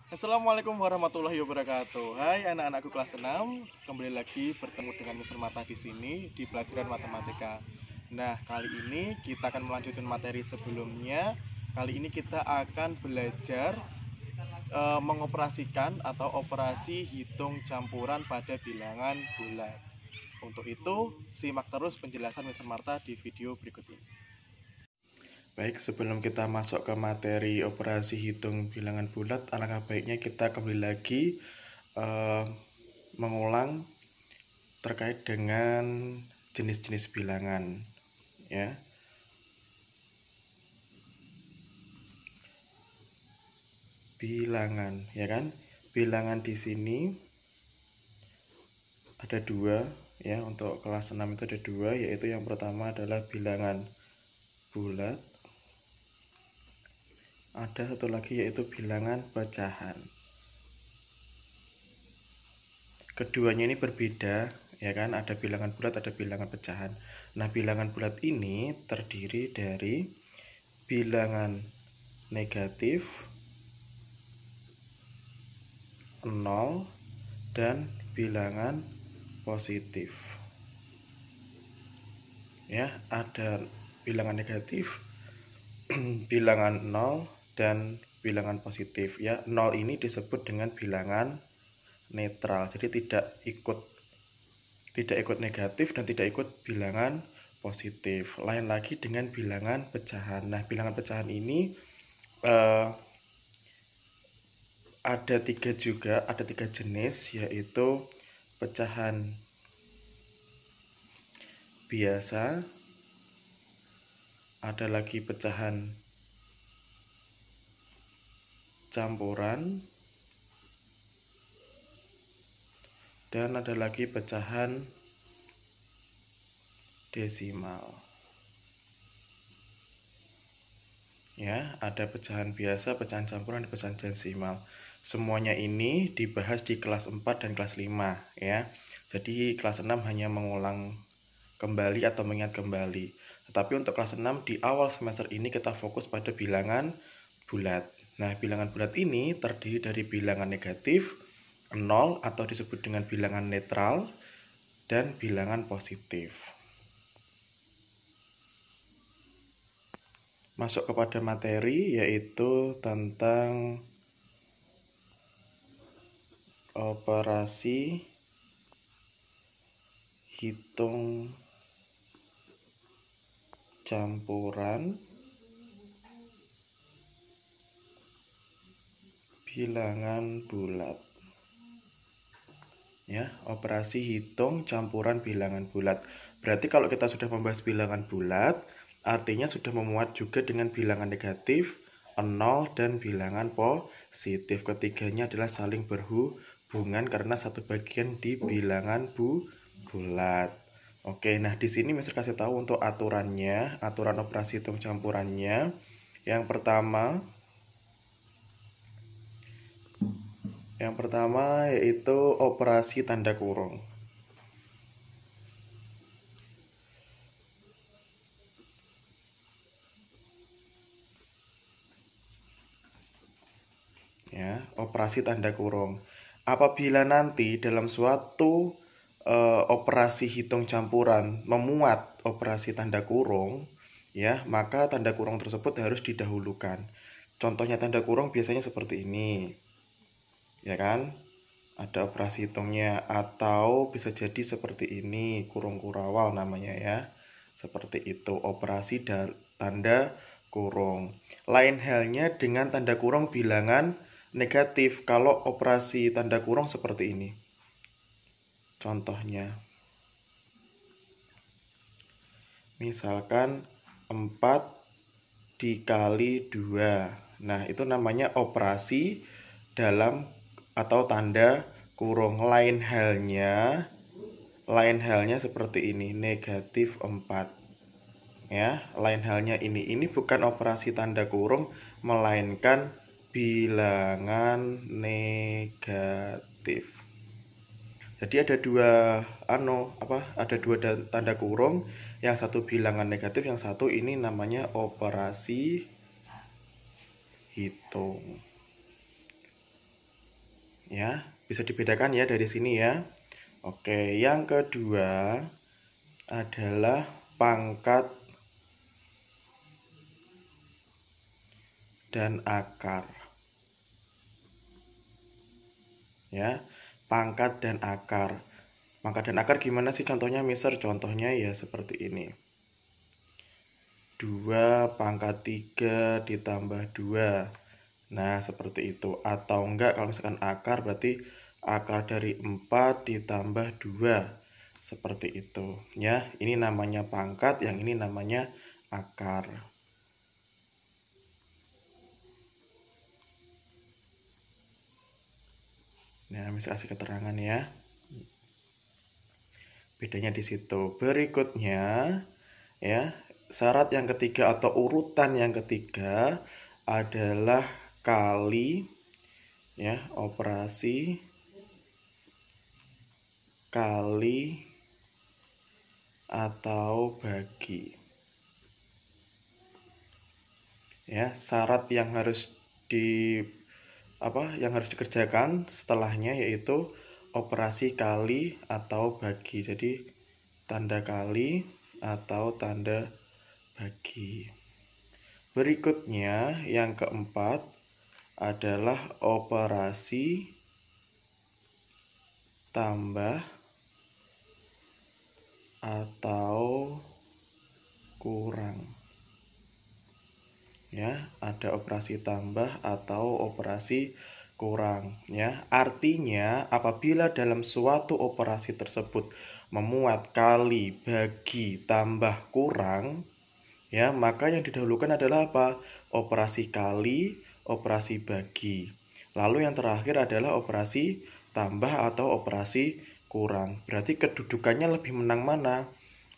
Assalamualaikum warahmatullahi wabarakatuh. Hai anak-anakku kelas 6, kembali lagi bertemu dengan Mr. Mata di sini di pelajaran matematika. Nah, kali ini kita akan melanjutkan materi sebelumnya. Kali ini kita akan belajar mengoperasikan atau operasi hitung campuran pada bilangan bulat. Untuk itu, simak terus penjelasan Mr. Marta di video berikut ini. Baik, sebelum kita masuk ke materi operasi hitung bilangan bulat, alangkah baiknya kita kembali lagi mengulang terkait dengan jenis-jenis bilangan, ya. Bilangan, ya kan? Bilangan di sini ada dua, ya. Untuk kelas 6 itu ada dua, yaitu yang pertama adalah bilangan bulat. Ada satu lagi yaitu bilangan pecahan. Keduanya ini berbeda, ya kan? Ada bilangan bulat, ada bilangan pecahan. Nah, bilangan bulat ini terdiri dari bilangan negatif, 0, dan bilangan positif. Ya, ada bilangan negatif, bilangan 0, dan bilangan positif. Ya, 0 ini disebut dengan bilangan netral, jadi tidak ikut negatif dan tidak ikut bilangan positif. Lain lagi dengan bilangan pecahan. Nah, bilangan pecahan ini ada tiga jenis, yaitu pecahan biasa, ada lagi pecahan campuran, dan ada lagi pecahan desimal. Ya, ada pecahan biasa, pecahan campuran, dan pecahan desimal. Semuanya ini dibahas di kelas 4 dan kelas 5, ya. Jadi kelas 6 hanya mengulang kembali atau mengingat kembali. Tetapi untuk kelas 6 di awal semester ini kita fokus pada bilangan bulat. Nah, bilangan bulat ini terdiri dari bilangan negatif, 0 atau disebut dengan bilangan netral, dan bilangan positif. Masuk kepada materi, yaitu tentang operasi hitung campuran bilangan bulat. Ya, operasi hitung campuran bilangan bulat. Berarti kalau kita sudah membahas bilangan bulat, artinya sudah memuat juga dengan bilangan negatif, 0, dan bilangan positif. Ketiganya adalah saling berhubungan karena satu bagian di bilangan bulat. Oke, nah di sini Mister kasih tahu untuk aturannya, aturan operasi hitung campurannya. Yang pertama yaitu operasi tanda kurung. Ya, operasi tanda kurung. Apabila nanti dalam suatu operasi hitung campuran memuat operasi tanda kurung, ya, maka tanda kurung tersebut harus didahulukan. Contohnya tanda kurung biasanya seperti ini, ya kan? Ada operasi hitungnya, atau bisa jadi seperti ini, kurung kurawal namanya, ya. Seperti itu operasi tanda kurung. Lain halnya dengan tanda kurung bilangan negatif kalau operasi tanda kurung seperti ini. Contohnya, misalkan 4 dikali 2. Nah, itu namanya operasi dalam atau tanda kurung. Lain halnya seperti ini, negatif 4. Ya, lain halnya ini bukan operasi tanda kurung, melainkan bilangan negatif. Jadi ada dua tanda kurung, yang satu bilangan negatif, yang satu ini namanya operasi hitung. Ya, bisa dibedakan ya dari sini ya. Oke, yang kedua adalah pangkat dan akar. Ya, pangkat dan akar. Pangkat dan akar gimana sih contohnya, Mister? Contohnya ya seperti ini. 2 pangkat 3 ditambah 2. Nah, seperti itu. Atau enggak, kalau misalkan akar berarti akar dari 4 ditambah 2. Seperti itu. Ya, ini namanya pangkat, yang ini namanya akar. Nah, misalnya kasih keterangan ya. Bedanya di situ. Berikutnya ya, syarat yang ketiga atau urutan yang ketiga adalah kali ya, operasi kali atau bagi. Ya, syarat yang harus dikerjakan setelahnya yaitu operasi kali atau bagi. Jadi tanda kali atau tanda bagi. Berikutnya yang keempat adalah operasi tambah atau kurang. Ya, ada operasi tambah atau operasi kurang ya. Artinya apabila dalam suatu operasi tersebut memuat kali, bagi, tambah, kurang ya, maka yang didahulukan adalah apa? Operasi kali, operasi bagi. Lalu yang terakhir adalah operasi tambah atau operasi kurang. Berarti kedudukannya lebih menang mana?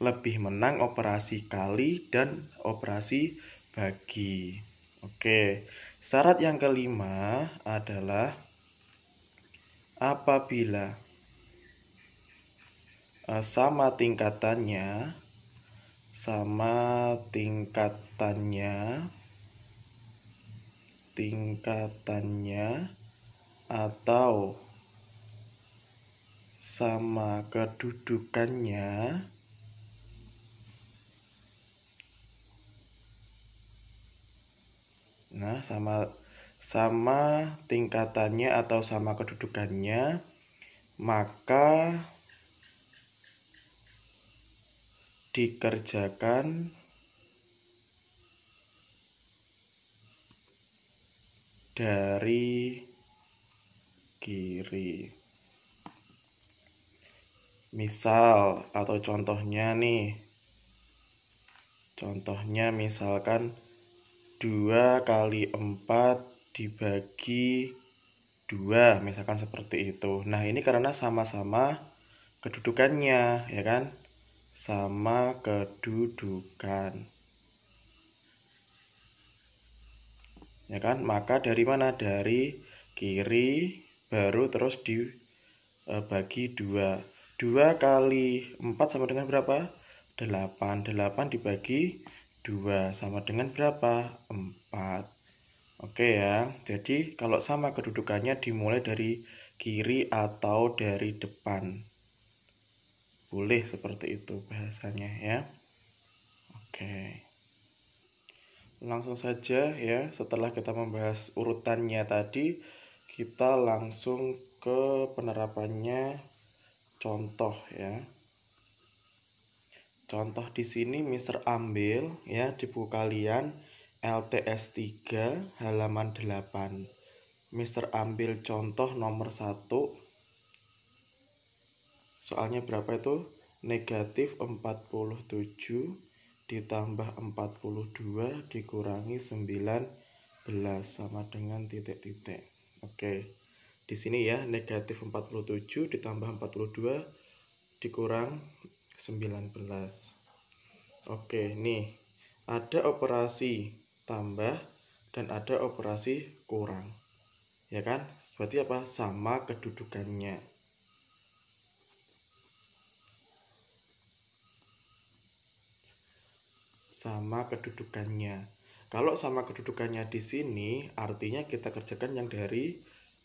Lebih menang operasi kali dan operasi bagi. Oke, syarat yang kelima adalah apabila sama tingkatannya atau sama kedudukannya sama tingkatannya atau sama kedudukannya, maka dikerjakan dari kiri. Misal atau contohnya nih. Contohnya misalkan 2 kali 4 dibagi 2, misalkan seperti itu. Nah, ini karena sama-sama kedudukannya, ya kan? Sama kedudukan. Ya kan? Maka dari mana? Dari kiri baru terus dibagi 2. 2 kali 4 sama dengan berapa? 8. 8 dibagi 2 sama dengan berapa? 4. Oke ya, jadi kalau sama kedudukannya dimulai dari kiri atau dari depan. Boleh seperti itu bahasanya ya. Oke. Langsung saja ya, setelah kita membahas urutannya tadi, kita langsung ke penerapannya contoh ya. Contoh di sini Mister ambil ya di buku kalian LTS 3 halaman 8. Mister ambil contoh nomor 1. Soalnya berapa itu? Negatif 47 ditambah 42 dikurangi 19 sama dengan titik-titik. Oke. Di sini ya, negatif 47 ditambah 42 dikurang 19. Oke, nih. Ada operasi tambah dan ada operasi kurang. Ya kan? Berarti apa? Sama kedudukannya. Sama kedudukannya. Kalau sama kedudukannya di sini, artinya kita kerjakan yang dari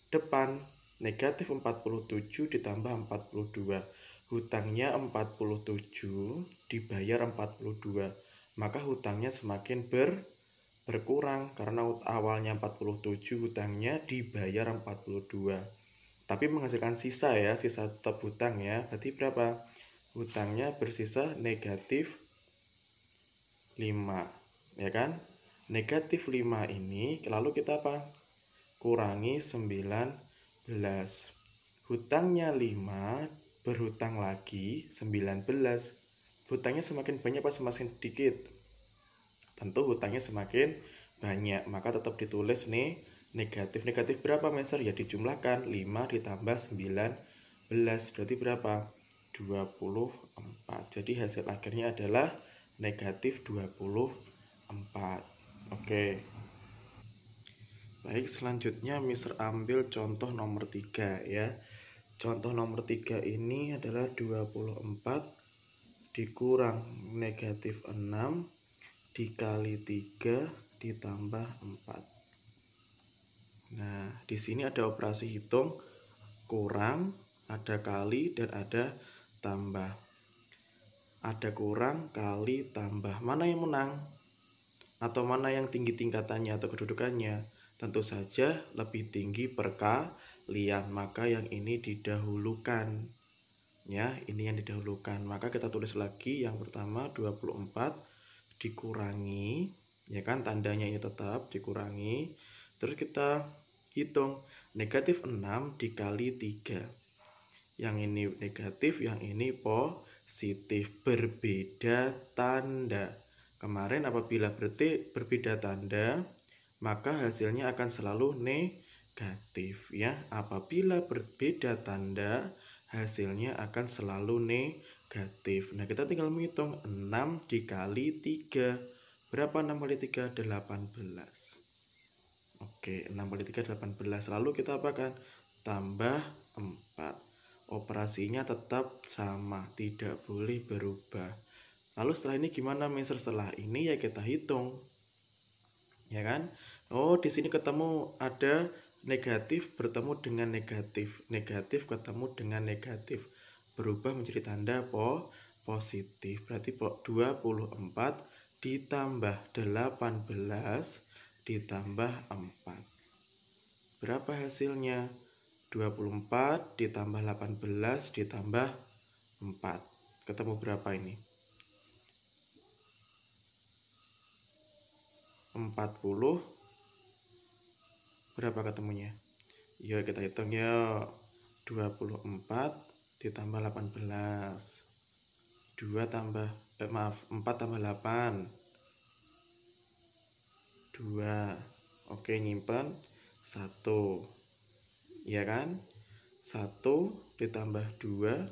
depan. Negatif 47 ditambah 42. Hutangnya 47 dibayar 42. Maka hutangnya semakin berkurang karena awalnya 47, hutangnya dibayar 42. Tapi menghasilkan sisa ya, sisa tetap hutang ya. Berarti berapa? Hutangnya bersisa negatif 5, ya kan? Negatif 5 ini lalu kita apa? Kurangi 19. Hutangnya 5, berhutang lagi 19. Hutangnya semakin banyak apa semakin sedikit? Tentu hutangnya semakin banyak, maka tetap ditulis nih negatif. Negatif berapa, Mister? Ya dijumlahkan 5 ditambah 19, berarti berapa? 24. Jadi hasil akhirnya adalah negatif 24. Oke. Baik, selanjutnya Mister ambil contoh nomor 3 ya. Contoh nomor 3 ini adalah 24 dikurang negatif 6 dikali 3 ditambah 4. Nah, di sini ada operasi hitung kurang, ada kali, dan ada tambah. Ada kurang, kali, tambah. Mana yang menang? Atau mana yang tinggi tingkatannya atau kedudukannya? Tentu saja lebih tinggi perkalian, maka yang ini didahulukan. Ya, ini yang didahulukan. Maka kita tulis lagi yang pertama 24 dikurangi, ya kan, tandanya ini tetap dikurangi. Terus kita hitung negatif 6 dikali 3. Yang ini negatif, yang ini positif, berbeda tanda. Kemarin apabila berbeda tanda, maka hasilnya akan selalu negatif ya. Apabila berbeda tanda, hasilnya akan selalu negatif. Nah, kita tinggal menghitung 6 dikali 3. Berapa 6 kali 3? 18. Oke, 6 kali 3 18. Lalu kita apakan? Tambah 4. Operasinya tetap sama, tidak boleh berubah. Lalu setelah ini gimana, Mister? Setelah ini ya kita hitung. Ya kan? Oh, di sini ketemu ada negatif bertemu dengan negatif. Negatif ketemu dengan negatif. Berubah menjadi tanda positif. Berarti 24 ditambah 18 ditambah 4. Berapa hasilnya? 24 ditambah 18 ditambah 4. Ketemu berapa ini? 40. Berapa ketemunya? Yuk kita hitung yuk. 24 ditambah 18. 4 tambah 8. 2. Oke, nyimpen 1. Ya kan? 1 ditambah 2.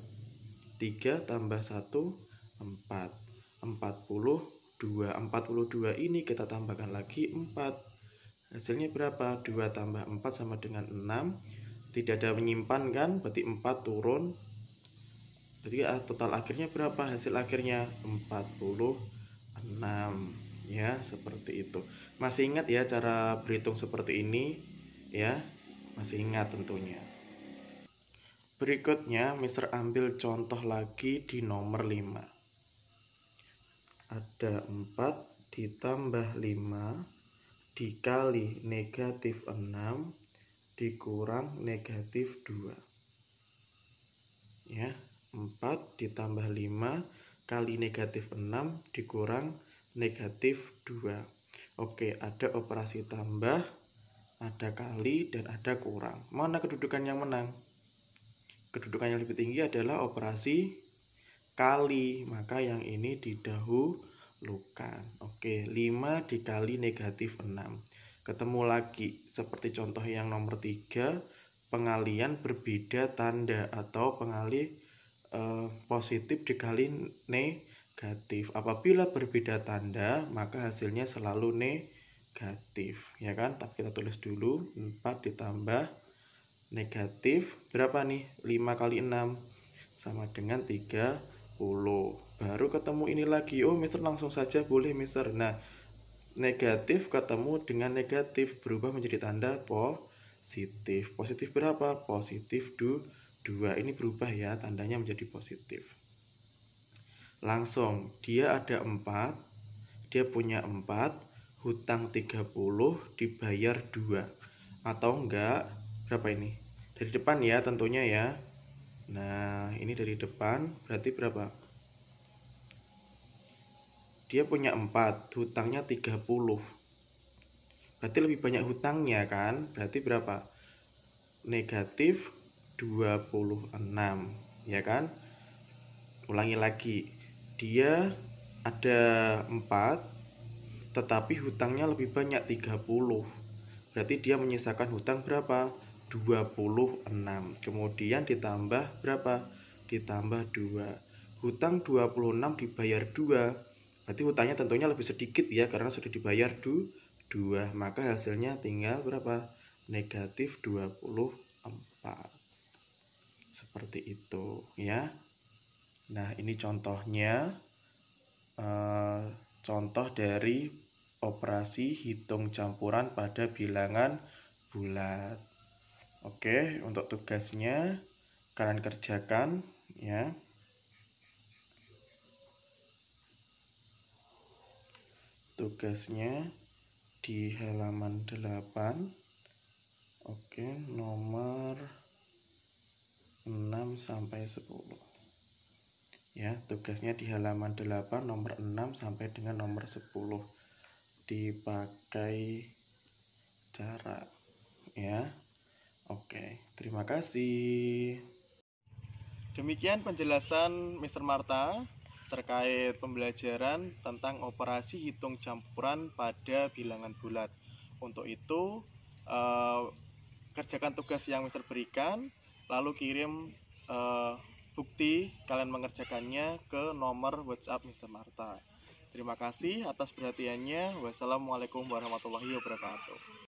3 tambah 1. 4. 42. 42 ini kita tambahkan lagi 4. Hasilnya berapa? 2 tambah 4 sama dengan 6. Tidak ada menyimpan kan? Berarti 4 turun. Jadi total akhirnya berapa? Hasil akhirnya 46. Ya, seperti itu. Masih ingat ya cara berhitung seperti ini? Ya, masih ingat tentunya. Berikutnya, Mister ambil contoh lagi di nomor 5. Ada 4 ditambah 5 dikali negatif 6 dikurang negatif 2. Ya, 4 ditambah 5 kali negatif 6 dikurang negatif 2. Oke, ada operasi tambah, ada kali, dan ada kurang. Mana kedudukan yang menang? Kedudukan yang lebih tinggi adalah operasi kali, maka yang ini didahulukan. Oke, 5 dikali negatif 6. Ketemu lagi seperti contoh yang nomor 3, pengalian berbeda tanda atau pengali positif dikali negatif. Apabila berbeda tanda, maka hasilnya selalu negatif, ya kan? Tapi kita tulis dulu 4 ditambah negatif berapa nih? 5 kali 6 sama dengan 30. Baru ketemu ini lagi. Oh, Mister langsung saja boleh, Mister. Nah, negatif ketemu dengan negatif berubah menjadi tanda positif. Positif berapa? Positif 2. Ini berubah ya, tandanya menjadi positif. Langsung, dia ada 4, dia punya 4, hutang 30, dibayar 2. Atau enggak, berapa ini? Dari depan ya tentunya ya. Nah, ini dari depan, berarti berapa? Dia punya 4, hutangnya 30. Berarti lebih banyak hutangnya kan? Berarti berapa? Negatif 26, ya kan? Ulangi lagi. Dia ada 4, tetapi hutangnya lebih banyak 30. Berarti dia menyisakan hutang berapa? 26. Kemudian ditambah berapa? Ditambah 2. Hutang 26 dibayar 2. Berarti hutangnya tentunya lebih sedikit ya, karena sudah dibayar 2. Maka hasilnya tinggal berapa? Negatif 24. Seperti itu ya. Nah, ini contohnya. Contoh dari operasi hitung campuran pada bilangan bulat. Oke, untuk tugasnya kalian kerjakan ya. Tugasnya di halaman 8. Oke, nomor 6 sampai 10. Ya, tugasnya di halaman 8 nomor 6 sampai dengan nomor 10. Dipakai cara ya. Oke, terima kasih. Demikian penjelasan Mr. Marta terkait pembelajaran tentang operasi hitung campuran pada bilangan bulat. Untuk itu, kerjakan tugas yang Mr. berikan, lalu kirim bukti kalian mengerjakannya ke nomor WhatsApp Mr. Marta. Terima kasih atas perhatiannya. Wassalamualaikum warahmatullahi wabarakatuh.